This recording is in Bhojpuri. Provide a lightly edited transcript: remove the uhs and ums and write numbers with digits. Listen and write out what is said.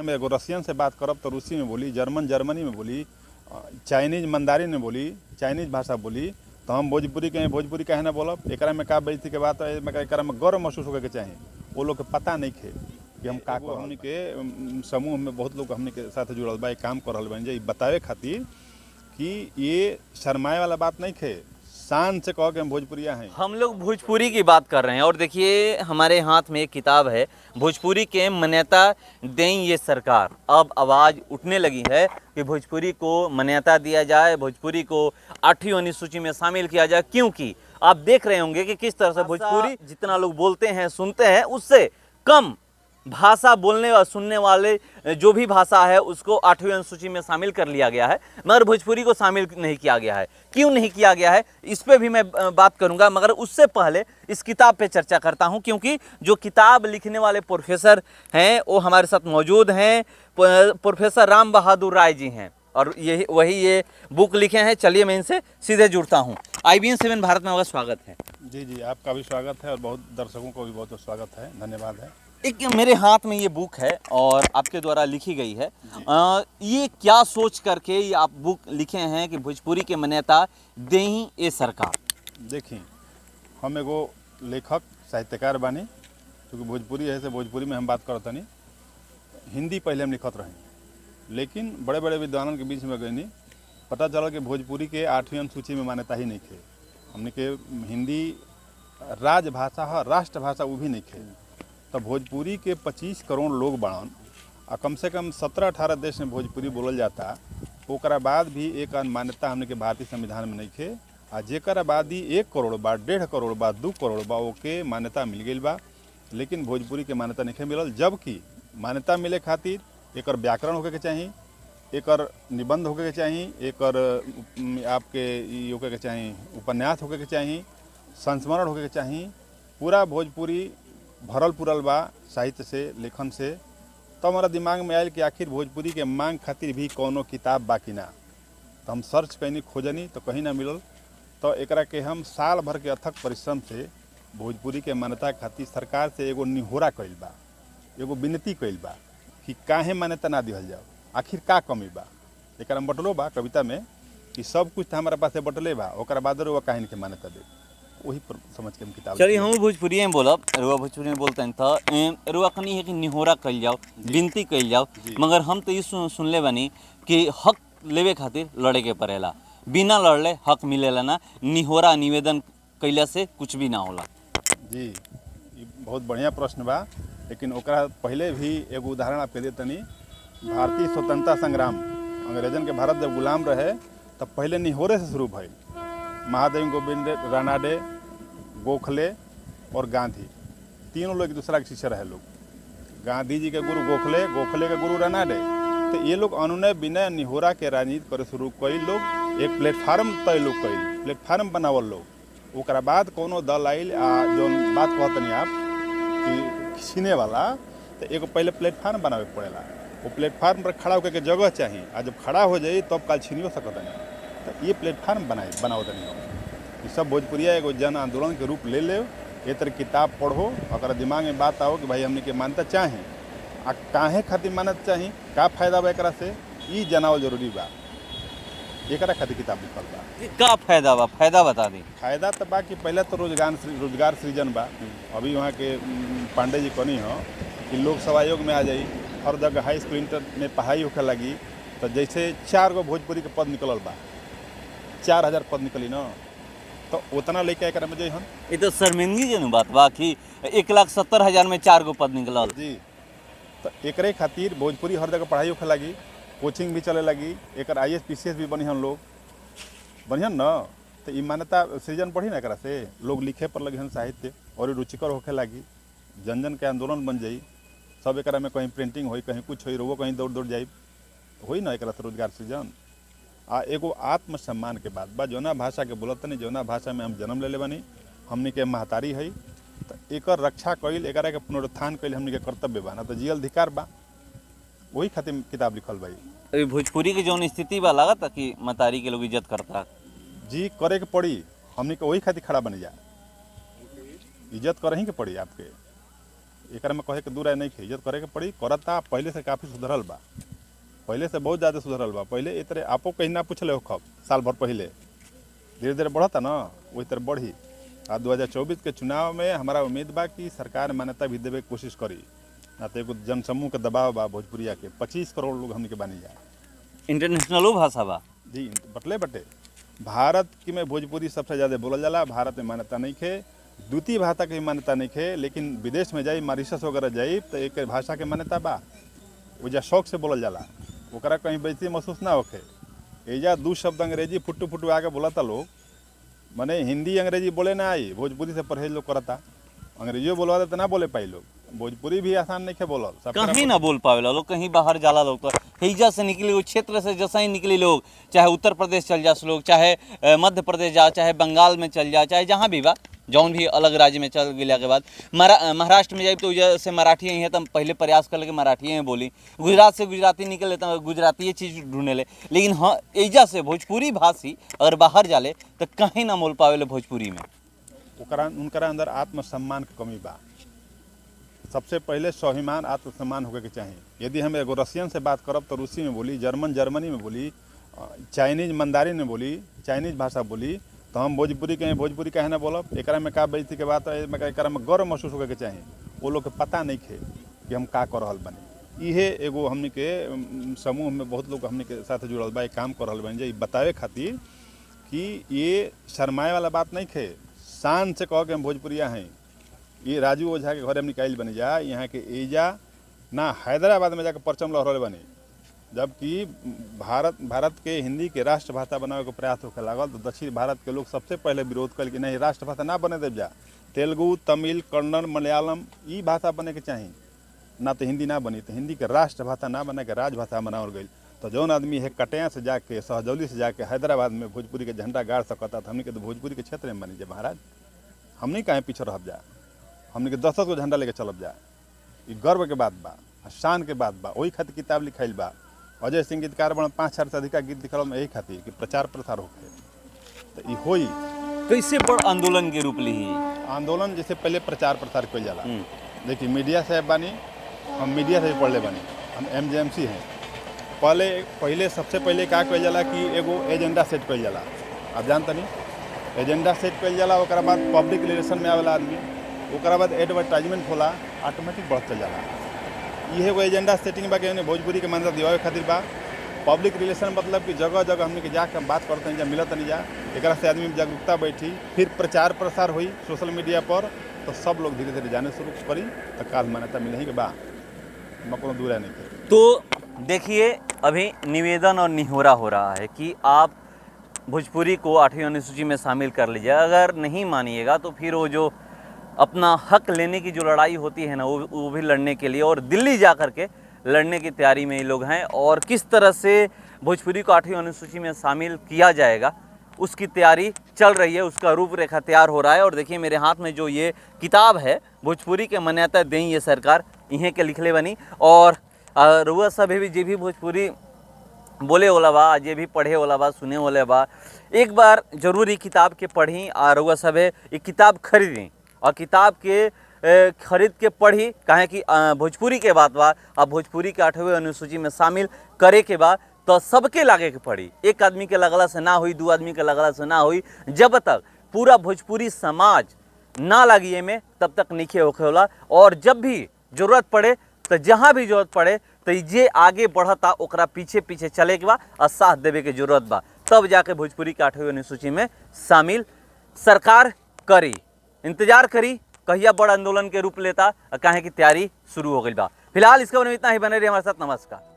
में एगो रसियन से बात करब तो रूसी में बोली, जर्मनी में बोली, चाइनीज मंदारिन में बोली, चाइनीज भाषा बोली, तो हम भोजपुरी कहें भोजपुरी काहे ना बोलब। एकरा में का बेइज्जती के बात है, एकरा में गर्व महसूस होके चाहिए। वो लोग के पता नहीं खे कि हम का हमनी के समूह में बहुत लोग हमनी के साथ जुड़ल बा, काम कर रहल बन, बतावे खातिर कि ये शर्माए वाला बात नहीं खे, शान से कहो कि हम भोजपुरिया हैं। हम लोग भोजपुरी की बात कर रहे हैं और देखिए हमारे हाथ में एक किताब है, भोजपुरी के मान्यता दें ये सरकार। अब आवाज़ उठने लगी है कि भोजपुरी को मान्यता दिया जाए, भोजपुरी को 8वीं अनुसूची में शामिल किया जाए, क्योंकि आप देख रहे होंगे कि किस तरह से भोजपुरी जितना लोग बोलते हैं सुनते हैं उससे कम भाषा बोलने और सुनने वाले जो भी भाषा है उसको 8वीं अनुसूची में शामिल कर लिया गया है, मगर भोजपुरी को शामिल नहीं किया गया है। क्यों नहीं किया गया है इस पे भी मैं बात करूंगा, मगर उससे पहले इस किताब पे चर्चा करता हूं, क्योंकि जो किताब लिखने वाले प्रोफेसर हैं वो हमारे साथ मौजूद हैं। प्रोफेसर राम बहादुर राय जी हैं और वही ये बुक लिखे हैं। चलिए मैं इनसे सीधे जुड़ता हूँ। IBN 7 भारत में आपका स्वागत है। जी, आपका भी स्वागत है और बहुत दर्शकों को भी बहुत स्वागत है, धन्यवाद है। एक मेरे हाथ में ये बुक है और आपके द्वारा लिखी गई है। ये क्या सोच करके ये आप बुक लिखे हैं कि भोजपुरी के मान्यता दें ये सरकार? देखिए, हम एगो लेखक साहित्यकार बानी, क्योंकि भोजपुरी है से भोजपुरी में हम बात करत नहीं। हिंदी पहले हम लिखत रहे, लेकिन बड़े बड़े विद्वानों के बीच में गई नहीं, पता चला कि भोजपुरी के 8वीं अनुसूची में मान्यता ही नहीं थे। हमने के हिंदी राजभाषा है, राष्ट्रभाषा वो भी नहीं थे। तो भोजपुरी के 25 करोड़ लोग बाड़न और कम से कम 17-18 देश में भोजपुरी बोलल जाता, ओकरा बाद भी एक मान्यता हमने के भारतीय संविधान में नहीं थे। आ जेकर आबादी 1 करोड़ बा, 1.5 करोड़ बा, 2 करोड़ बा, ओके मान्यता मिल गई बा, लेकिन भोजपुरी के मान्यता नहीं मिलल। जबकि मान्यता मिले खातिर एकर व्याकरण होके के चाहिए, एकर निबंध होके के चाहिए, एकर आपके होके के चाहिए, उपन्यास होके के चाहिए, संस्मरण होके के चाहिए। पूरा भोजपुरी भरल पुरल बा साहित्य से, लेखन से। तो हमारा दिमाग में आयल कि आखिर भोजपुरी के मांग खातिर भी कोनो किताब बाकी ना। तो हम सर्च कहीं खोजनी तो कहीं ना मिलल। तो एकरा के हम साल भर के अथक परिश्रम से भोजपुरी के मान्यता खातिर सरकार से एगो निहोरा कइल बा, एगो विनती कइल बा कि काहे मान्यता ना दिहल जाओ, आखिर का कमी बा। एकरा में बटलो बा कविता में कि सब कुछ तो हमारा पास बटले बा, ओकरा बाद रुआ काहे के मान्यता दे, वही समझ के हम किताब। चलिए हम भोजपुरी में बोलब, रुआ भोजपुरी में बोलते हैं तो रुआ कनी है कि निहोरा कइल जाओ, विनती कइल जाओ, मगर हम तो ये सुनले बानी कि हक लेवे खातिर लड़े के पड़ेला, बिना लड़ले हक मिलेला ना, निहोरा निवेदन कैला से कुछ भी ना होला। जी, ये बहुत बढ़िया प्रश्न बा, लेकिन ओकरा पहले भी एगो उदाहरण आपके लिए तनी। भारतीय स्वतंत्रता संग्राम, अंग्रेजन के भारत जब गुलाम रहे तब पहले निहोरे से शुरू भइल। महादेव गोविंद रानाडे, गोखले और गांधी, तीनों लोग एक दूसरा के शिष्य रहे लोग। गांधी जी के गुरु गोखले, गोखले के गुरु रानाडे। तो ये लोग अनुनय विनय निहोरा के राजनीति करे शुरू कई लोग, एक प्लेटफार्म तय लोग कई, प्लेटफार्म बनावल लोग। ओकरा बाद कोनो दल आइल जो बात कहतनी आप कि छीने वाला, तो एगो पहले प्लेटफार्म बनावे पड़ेला। वो प्लेटफार्म पर खड़ा होकर के जगह चाहिए, आ जब खड़ा हो जाए तब काल छीनियो सकत नहीं। तो ये प्लेटफार्म बनाओ तनी हम। ये सब भोजपुरिया एगो जन आंदोलन के रूप ले ले। ये तरह किताब पढ़ो, अगर दिमाग में बात आओ कि भाई हमने के मान्यता चाहे, आ काहे खातिर मान्यता चाही, का फायदा बा एकरा से, ई जनावल जरूरी बा। एकरा खातिर किताब लिखल बा। का फायदा बा, फायदा बता दी। फायदा तो बा कि पहले तो रोजगार सृजन बा। अभी वहाँ के पांडे जी कनी हो कि लोक सेवा आयोग में आ जाई, हर जगह हाई स्कूल इंटर में पढ़ाई होखे लगी। तो जैसे 4 गो भोजपुरी के पद निकलल बा, 4000 पद निकली न, तो उतना लेके एकरा में जइहन। ये तो शर्मिंदगी जन बात बा कि 1,70,000 में 4 गो पद निकलल। जी, तो एकरे खातिर भोजपुरी हर जगह पढ़ाई होखे लगी, कोचिंग भी चले लगी, एकर IAS PCS भी बनिहन लोग, बनिहन न। तो ई मान्यता सृजन पढ़ी ना, एकरा से लोग लिखे पर लगी हन साहित्य, और रुचिकर होखे लगी, जन जन के आंदोलन बन जाई। सब एकरा में कहीं प्रिंटिंग होई, कहीं कुछ होई, रोवो कहीं दौड़ दौड़ जाई, होई ना एकरा से रोजगार सृजन। आ एगो आत्मसम्मान के बात बा। जौना भाषा के बोलत नहीं, जौना भाषा में हम जन्म ले बानी, हमनी के महतारी है, तो एकर रक्षा कइल, एकरा के पुनरुत्थान कइल हमनी के कर्तव्य बा, ना तो जियल अधिकार बा। वही खातिर किताब लिखल भाई। अभी भोजपुरी के जौन स्थिति बा लागत कि मतारी के लोग इज्जत करता। जी, करे के पड़ी, हमनी के वही खातिर खड़ा बनी जा, इज्जत करही के पड़ी आपके। एक में कहे के दूर नहीं खे, इज्जत करे के पड़ी, करता पहले से काफ़ी सुधरल बा, पहले से बहुत ज़्यादा सुधरल बा। पहले ए तरह आपो कहीं ना पूछले हो खब, साल भर पहले धीरे धीरे बढ़ता ना, वही तरह बढ़ी। आ 2024 के चुनाव में हमारा उम्मीद बा कि सरकार मान्यता भी देवे के कोशिश करी, ना तो एगो जनसमूह के दबाव बा भोजपुरिया के, 25 करोड़ लोग हमने के बनी जाए। इंटरनेशनलो भाषा बा जी बटले बटे भारत की में भोजपुरी सबसे ज़्यादा बोलल जाला, भारत में मान्यता नहीं खे, द्वितीय भाषा के मान्यता नहीं खे, लेकिन विदेश में जाई मॉरिशस वगैरह जाई तो एक भाषा के मान्यता बा, वजह शौक से बोलल जाला, ओकरा कहीं बेइज्जती महसूस ना होखे। एजा 2 शब्द अंग्रेजी फुट्टू फुट्टू आगे बोलता लोग, माने हिंदी अंग्रेजी बोले ना आई, भोजपुरी से परहेज लोग करता, अंग्रेजियो बोलवा दे तो ना बोले पाई लोग, भोजपुरी भी आसान नहीं खे बोलल, सब कहीं ना बोल पावेला लोग, कहीं बाहर जाला लोग तो हैजा से निकले वो क्षेत्र से जैसा ही निकले लोग, चाहे उत्तर प्रदेश चल जा लोग, चाहे मध्य प्रदेश जा, चाहे बंगाल में चल जा, चाहे जहाँ भी बा, जौन भी अलग राज्य में चल गया के बाद महाराष्ट्र में जाए तो जैसे मराठी ही है तो पहले प्रयास कर ले मराठी में बोली, गुजरात से गुजराती निकले तो गुजराती चीज़ ढूंढे ले, लेकिन हाँ एजा से भोजपुरी भाषी अगर बाहर जाले तो कहीं ना बोल पावेले भोजपुरी में। उनकरा अंदर आत्मसम्मान की कमी बा। सबसे पहले स्वाभिमान आत्मसम्मान होके के चाहिए। यदि हम एगो रसियन से बात करब तो रूसी में बोली, जर्मन जर्मनी में बोली, चाइनीज मंदारिन में बोली, चाइनीज भाषा बोली, तो हम भोजपुरी कहें भोजपुरी कहे ना बोलब, एक में का बेइज्जती के बात है, एक में गर्व महसूस होके के चाहिए। वो लोग के पता नहीं खे कि हम का कर रहल बनी। इहे एगो हमने के समूह में बहुत लोग हमने के साथ जुड़ल बा, काम कर रहल बनी, बतावे खातिर कि ये शर्माए वाला बात नहीं खे, शान से कह के हम भोजपुरिया हैं। ये राजू ओझा के घर हम निकाल बनी जा, यहाँ के एजा ना हैदराबाद में जाकर परचम लहरौले बनी, जबकि भारत के हिंदी के राष्ट्रभाषा बनावे के प्रयास होकर लागल, तो दक्षिण भारत के लोग सबसे पहले विरोध कल कि नहीं राष्ट्रभाषा ना बने देव जा, तेलुगु तमिल कन्नड़ मलयालम ई भाषा बने के चाहिए, ना तो हिंदी ना बनी, तो हिंदी के राष्ट्रभाषा ना बने के राजभाषा बनावल गई। तो जौन आदमी है कटिया से जाके सहजौली से जाके हैदराबाद में भोजपुरी के झंडा गाड़ सकता, तो हमने के तो भोजपुरी के क्षेत्र में बनी जा महाराज, हमने कहीं पीछे रह जा, हमने के 10 को झंडा लेके चलब जा, ये गर्व के बात बा, शान के बात बा। वही खातिर किताब लिखाइल बा, अजय सिंह गीतकार बड़ा 5,000 से अधिक गीत लिखल यही खातिर कि प्रचार प्रसार होके, तो ये होई कैसे बड़ आंदोलन के रूप ली आंदोलन। जैसे पहले प्रचार प्रसार कल जाला, देखिए मीडिया साहब बानी, हम मीडिया से भी पढ़ले बानी, हम MJMC हैं। पहले सबसे पहले का कल जाला कि एगो एजेंडा सेट कल जाला, आप जानते नहीं, एजेंडा सेट कल जाला, ओकरा बाद पब्लिक रिलेशन में आवेला आदमी, ओकरा बाद एडवर्टाइजमेंट होला, ऑटोमेटिक बढ़ चल जाला। ये एगो एजेंडा सेटिंग बा कि भोजपुरी के मान्यता दिवावे खातिर बा। पब्लिक रिलेशन मतलब कि जगह जगह हमने के जाके हम बात करते हैं, जब मिलत नहीं जा, एक से आदमी में जागरूकता बैठी, फिर प्रचार प्रसार हुई सोशल मीडिया पर, तो सब लोग धीरे धीरे जाने शुरू करी, तो काल मान्यता मिले ही के बा, कोनो दूर नहीं थे। तो देखिए अभी निवेदन और निहोरा हो रहा है कि आप भोजपुरी को 8वीं अनुसूची में शामिल कर लीजिए, अगर नहीं मानिएगा तो फिर वो जो अपना हक लेने की जो लड़ाई होती है ना, वो भी लड़ने के लिए और दिल्ली जा कर के लड़ने की तैयारी में ये लोग हैं, और किस तरह से भोजपुरी को 8वीं अनुसूची में शामिल किया जाएगा उसकी तैयारी चल रही है, उसका रूपरेखा तैयार हो रहा है। और देखिए मेरे हाथ में जो ये किताब है, भोजपुरी के मान्यता दें ये सरकार, इन्हें के लिखले बनी, और रुआ सब भी जे भी भोजपुरी बोले वाला बा, जे भी पढ़े वाला बा, सुने वाला बा, एक बार जरूर ये किताब के पढ़ी, और रुआ सब ये किताब खरीदें और किताब के खरीद के पढ़ी, काहे कि भोजपुरी के बात बा, अब भोजपुरी के 8वीं अनुसूची में शामिल करे के बाद तो सबके लागे के पड़ी, एक आदमी के लगला से ना हुई, 2 आदमी के लगला से ना हुई, जब तक पूरा भोजपुरी समाज ना लगिए में तब तक नहीं होके होला। और जब भी जरूरत पड़े तो जहाँ भी जरूरत पड़े तो ये आगे बढ़ता ओकरा पीछे पीछे चले के बा और साथ देवे के जरूरत बा, तब जाके भोजपुरी के 8वीं अनुसूची में शामिल सरकार करी। इंतजार करी कहिया बड़ आंदोलन के रूप लेता, काहे की तैयारी शुरू हो गई बा। फिलहाल इसके बारे में इतना ही, बने रहिए हमारे साथ, नमस्कार।